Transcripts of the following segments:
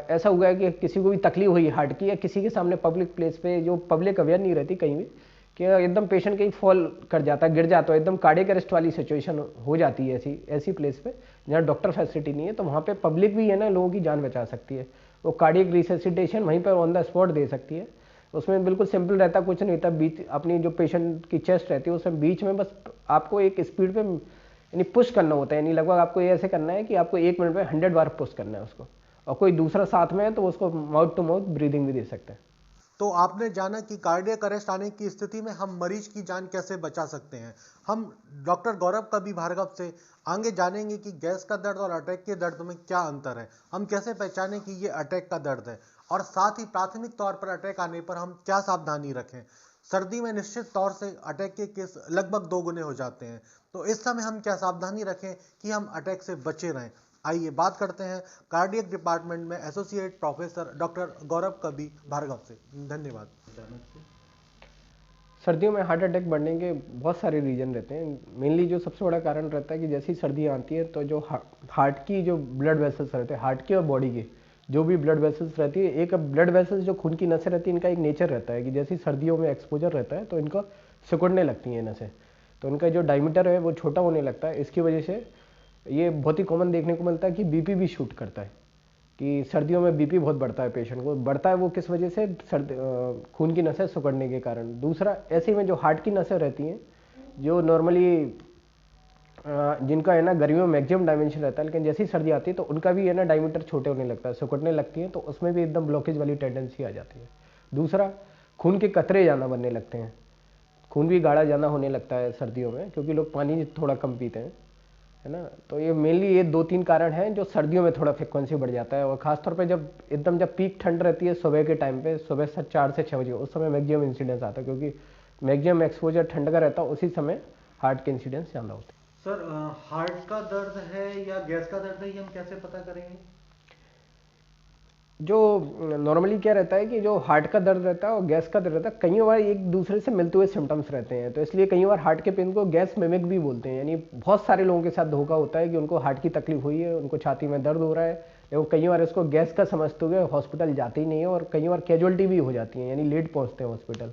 ऐसा हुआ है कि किसी को भी तकलीफ हुई हार्ट की, या किसी के सामने पब्लिक प्लेस पे, जो पब्लिक अवेयर नहीं रहती कहीं भी, कि एकदम पेशेंट कहीं फॉल कर जाता है, गिर जाता है, एकदम कार्डियक अरेस्ट वाली सिचुएशन हो जाती है ऐसी ऐसी प्लेस पे जहाँ डॉक्टर फैसिलिटी नहीं है, तो वहाँ पे पब्लिक भी है ना लोगों की जान बचा सकती है। वो कार्डियक रिससिटेशन वहीं पर ऑन द स्पॉट दे सकती है। उसमें बिल्कुल सिंपल रहता, कुछ नहीं होता, बीच अपनी जो पेशेंट की चेस्ट रहती है उसमें बीच में बस आपको एक स्पीड पे यानी पुश करना होता है, यानी लगभग आपको ये ऐसे करना है कि आपको 1 मिनट में 100 बार पुश करना है उसको, और कोई दूसरा साथ में है तो उसको माउथ टू माउथ ब्रीदिंग भी दे सकते हैं। तो आपने जाना कि कार्डियक अरेस्ट आने की स्थिति में हम मरीज की जान कैसे बचा सकते हैं। हम डॉक्टर गौरव कवि भार्गव से आगे जानेंगे कि गैस का दर्द और अटैक के दर्द में क्या अंतर है, हम कैसे पहचानें कि ये अटैक का दर्द है, और साथ ही प्राथमिक तौर पर अटैक आने पर हम क्या सावधानी रखें। सर्दी में निश्चित तौर से अटैक के केस लगभग 2 गुने हो जाते हैं, तो इस समय हम क्या सावधानी रखें कि हम अटैक से बचे रहें। आइए बात करते हैं कार्डियक डिपार्टमेंट में एसोसिएट प्रोफेसर डॉक्टर गौरव कवि भार्गव से। धन्यवाद। सर्दियों में हार्ट अटैक बढ़ने के बहुत सारे रीजन रहते हैं। मेनली जो सबसे बड़ा कारण रहता है कि जैसी सर्दी आती है तो जो हार्ट की जो ब्लड वेसल्स रहते हैं, हार्ट की और बॉडी की जो भी ब्लड वेसल्स रहती है, एक ब्लड वेसल्स जो खून की नसें रहती है, इनका एक नेचर रहता है कि जैसी सर्दियों में एक्सपोजर रहता है तो इनको सिकुड़ने लगती हैं नसें, तो उनका जो डायमीटर है वो छोटा होने लगता है। इसकी वजह से ये बहुत ही कॉमन देखने को मिलता है कि बीपी भी शूट करता है, कि सर्दियों में बीपी बहुत बढ़ता है, पेशेंट को बढ़ता है। वो किस वजह से? खून की नसें सिकुड़ने के कारण। दूसरा, ऐसे में जो हार्ट की नसें रहती हैं जो नॉर्मली जिनका है ना गर्मियों में मैक्सिमम डायमेंशन रहता है, लेकिन जैसी सर्दी आती है तो उनका भी है ना डायमीटर छोटे होने लगता है, सिकुड़ने लगती है, तो उसमें भी एकदम ब्लॉकेज वाली टेंडेंसी आ जाती है। दूसरा, खून के कतरे ज़्यादा बनने लगते हैं, खून भी गाढ़ा ज़्यादा होने लगता है सर्दियों में, क्योंकि लोग पानी थोड़ा कम पीते हैं, है ना। तो ये मेनली ये 2-3 कारण हैं जो सर्दियों में थोड़ा फ्रिक्वेंसी बढ़ जाता है, और खासतौर पे जब पीक ठंड रहती है सुबह के टाइम पे, सुबह 4 से 6 बजे, उस समय मैक्सिमम इंसिडेंस आता है, क्योंकि मैक्सिमम एक्सपोजर ठंड का रहता है, उसी समय हार्ट के इंसिडेंस ज़्यादा होते हैं। सर, हार्ट का दर्द है या गैस का दर्द है, ये हम कैसे पता करेंगे? जो नॉर्मली क्या रहता है कि जो हार्ट का दर्द रहता है और गैस का दर्द रहता है, कई बार एक दूसरे से मिलते हुए सिम्टम्स रहते हैं, तो इसलिए कई बार हार्ट के पेन को गैस मिमिक भी बोलते हैं। यानी बहुत सारे लोगों के साथ धोखा होता है कि उनको हार्ट की तकलीफ हुई है, उनको छाती में दर्द हो रहा है, या वो कई बार इसको गैस का समझते हुए हॉस्पिटल जाते ही नहीं है, और कई बार कैजुअलिटी भी हो जाती है, यानी लेट पहुँचते हैं हॉस्पिटल।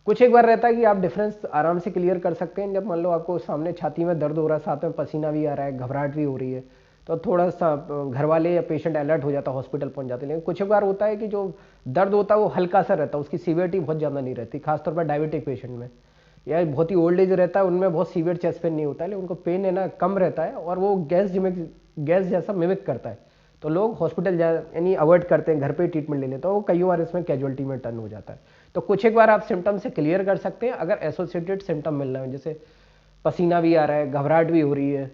कुछ एक बार रहता है कि आप डिफरेंस आराम से क्लियर कर सकते हैं, जब मान लो आपको सामने छाती में दर्द हो रहा है, साथ में पसीना भी आ रहा है, घबराहट भी हो रही है, तो थोड़ा सा घर वाले या पेशेंट अलर्ट हो जाता है, हॉस्पिटल पहुंच जाते हैं। लेकिन कुछ एक बार होता है कि जो दर्द होता है वो हल्का सा रहता है, उसकी सीवियरिटी बहुत ज़्यादा नहीं रहती, खासतौर पर डायबिटिक पेशेंट में, या बहुत ही ओल्ड एज रहता है, उनमें बहुत सीवियर चेस्ट पेन नहीं होता है, लेकिन उनको पेन है ना कम रहता है, और वो गैस जैसा मिमिक करता है, तो लोग हॉस्पिटल यानी अवॉइड करते हैं, घर पे ट्रीटमेंट ले लेते हैं, तो कई बार इसमें कैजुअलिटी में टर्न हो जाता है। तो कुछ एक बार आप सिम्टम से क्लियर कर सकते हैं अगर एसोसिएटेड सिम्टम मिल रहे हैं, जैसे पसीना भी आ रहा है, घबराहट भी हो रही है,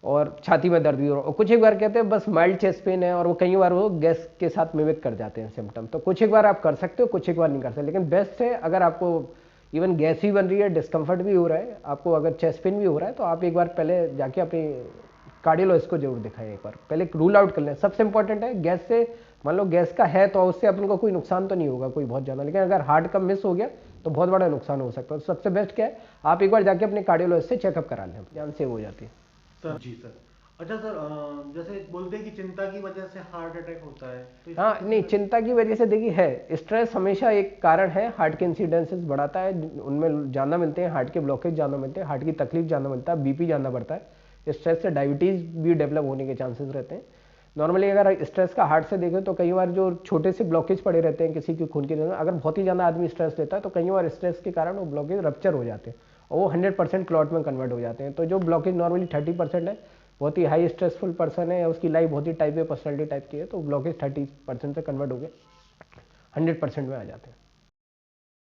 और छाती में दर्द भी हो रहा है, और कुछ एक बार कहते हैं बस माइल्ड चेस्ट पेन है, और वो कई बार वो गैस के साथ मिमिक कर जाते हैं सिम्टम। तो कुछ एक बार आप कर सकते हो, कुछ एक बार नहीं कर सकते, लेकिन बेस्ट है अगर आपको इवन गैस भी बन रही है, डिस्कम्फर्ट भी हो रहा है, आपको अगर चेस्ट पेन भी हो रहा है, तो आप एक बार पहले जाके अपनी कार्डियोलॉजिस्ट को जरूर दिखाएं, एक बार पहले रूल आउट कर लें। सबसे इंपॉर्टेंट है गैस से, मान लो गैस का है तो उससे अपन को कोई नुकसान तो नहीं होगा कोई बहुत ज़्यादा, लेकिन अगर हार्ट का मिस हो गया तो बहुत बड़ा नुकसान हो सकता है। तो सबसे बेस्ट क्या है, आप एक बार जाके अपने कार्डियोलॉजिस्ट से चेकअप करा लें, जान सेव हो जाती है। सर जी सर। अच्छा सर, जैसे बोलते हैं कि चिंता की वजह से हार्ट अटैक होता है, तो हाँ, नहीं, चिंता की वजह से देखिए है, स्ट्रेस हमेशा एक कारण है, हार्ट के इंसिडेंसेस बढ़ाता है, उनमें ज़्यादा मिलते हैं, हार्ट के ब्लॉकेज ज़्यादा मिलते हैं, हार्ट की तकलीफ ज़्यादा मिलता है, बीपी ज़्यादा बढ़ता है, स्ट्रेस से डायबिटीज़ भी डेवलप होने के चांसेस रहते हैं। नॉर्मली अगर स्ट्रेस का हार्ट से देखें तो कई बार जो छोटे से ब्लॉकेज पड़े रहते हैं किसी की खून की नसों में, अगर बहुत ही ज़्यादा आदमी स्ट्रेस लेता है तो कई बार स्ट्रेस के कारण वो ब्लॉकेज रप्चर हो जाते हैं, और वो 100% क्लॉट में कन्वर्ट हो जाते हैं। तो जो ब्लॉकेज नॉर्मली 30% है, बहुत ही हाई स्ट्रेसफुल पर्सन है या उसकी लाइफ बहुत ही टाइप ए पर्सनैलिटी टाइप की है, तो ब्लॉकेज 30% से कन्वर्ट हो गए 100% में आ जाते हैं।